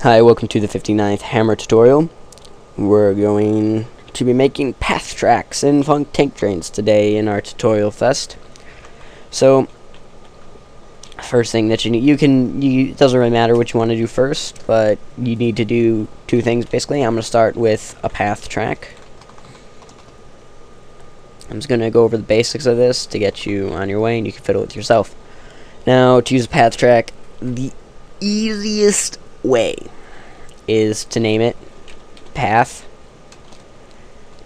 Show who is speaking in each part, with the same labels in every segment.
Speaker 1: Hi, welcome to the 59th Hammer tutorial. We're going to be making path tracks and funk tank trains today in our tutorial fest. So, first thing that you need, it doesn't really matter what you want to do first, but you need to do two things basically. I'm going to start with a path track. I'm just going to go over the basics of this to get you on your way and you can fiddle with yourself. Now, to use a path track, the easiest way is to name it path.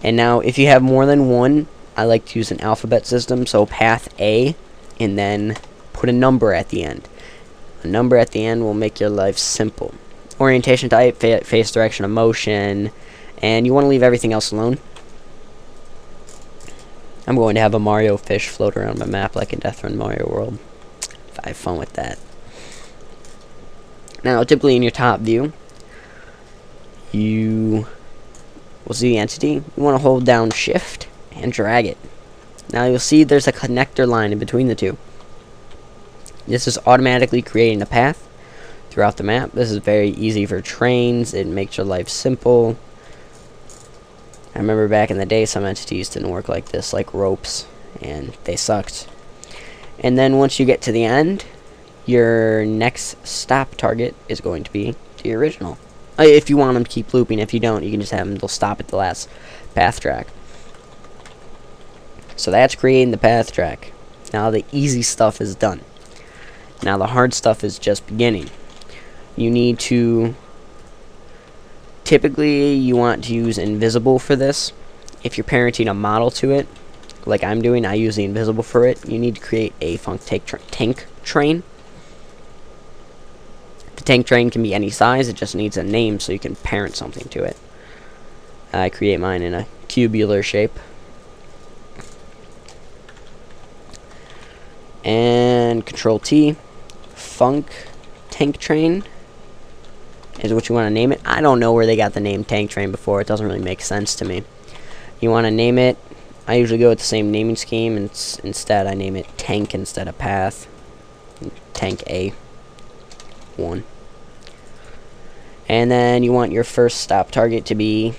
Speaker 1: And now if you have more than one, I like to use an alphabet system, so path A, and then put a number at the end. A number at the end will make your life simple. Orientation type, face, direction of motion, and you want to leave everything else alone. I'm going to have a Mario fish float around my map like in Death Run Mario World. I have fun with that. Now, typically in your top view, you will see the entity. You want to hold down shift and drag it. Now you'll see there's a connector line in between the two. This is automatically creating a path throughout the map. This is very easy for trains. It makes your life simple. I remember back in the day some entities didn't work like this, like ropes, and they sucked. And then once you get to the end, your next stop target is going to be the original. If you want them to keep looping. If you don't, you can just have them, they'll stop at the last path track. So that's creating the path track. Now the easy stuff is done. Now the hard stuff is just beginning. You need to, typically you want to use invisible for this. If you're parenting a model to it, like I'm doing, I use the invisible for it. You need to create a funk tank train. The tank train can be any size, it just needs a name so you can parent something to it. I create mine in a cubular shape. And Control T, funk tank train is what you want to name it. I don't know where they got the name tank train before, it doesn't really make sense to me. You want to name it, I usually go with the same naming scheme, and instead I name it tank instead of path. Tank A1. And then you want your first stop target to be,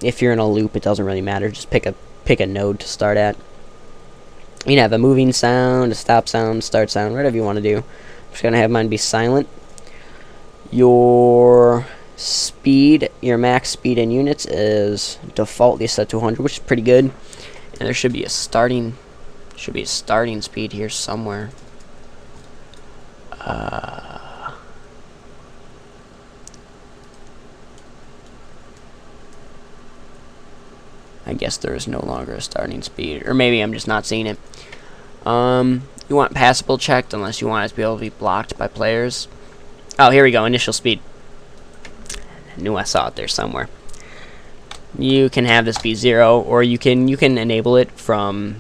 Speaker 1: if you're in a loop, it doesn't really matter, just pick a node to start at. You can have a moving sound, a stop sound, start sound, whatever you want to do. I'm just going to have mine be silent. Your speed, your max speed in units is defaultly set to 100, which is pretty good. And there should be a starting speed here somewhere. I guess there is no longer a starting speed, or maybe I'm just not seeing it. You want passable checked unless you want it to be able to be blocked by players. Oh, here we go, initial speed. I knew I saw it there somewhere. You can have this be 0, or you can enable it from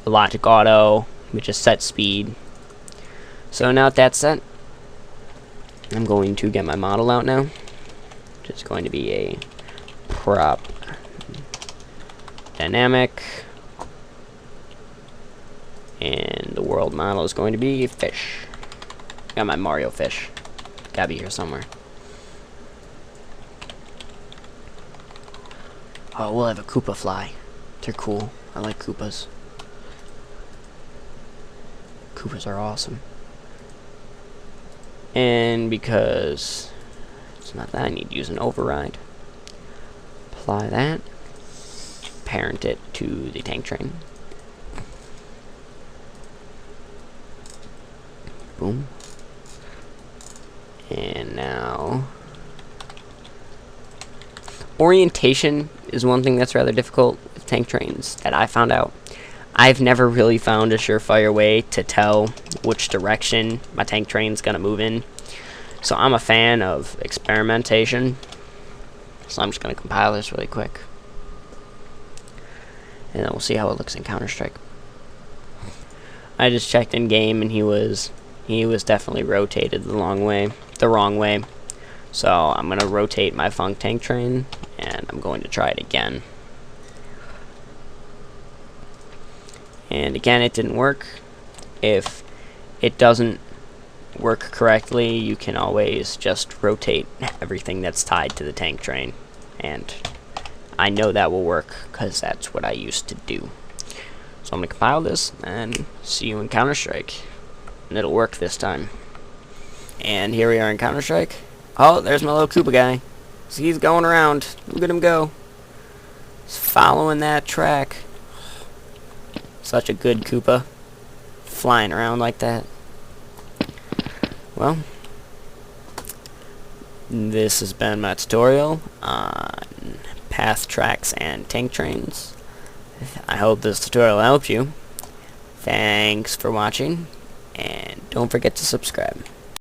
Speaker 1: logic auto, which is set speed. So now that that's set, I'm going to get my model out now, which is going to be a prop dynamic, and the world model is going to be fish. Got my Mario fish, gotta be here somewhere. Oh, we'll have a Koopa fly. They're cool. I like Koopas. Koopas are awesome. And because it's not that, I need to use an override. Apply that. Parent it to the tank train. Boom. And now orientation is one thing that's rather difficult with tank trains that I found out. I've never really found a surefire way to tell which direction my tank train's gonna move in. So I'm a fan of experimentation. So I'm just gonna compile this really quick. And then we'll see how it looks in Counter-Strike. I just checked in game and he was definitely rotated the wrong way. So I'm gonna rotate my funk tank train and I'm going to try it again. And again, it didn't work. If it doesn't work correctly, you can always just rotate everything that's tied to the tank train. And I know that will work because that's what I used to do. So I'm going to compile this and see you in Counter-Strike. And it'll work this time. And here we are in Counter-Strike. Oh, there's my little Koopa guy. So he's going around. Look at him go. He's following that track. Such a good Koopa. Flying around like that. Well, this has been my tutorial on path tracks and tank trains. I hope this tutorial helped you. Thanks for watching, and don't forget to subscribe.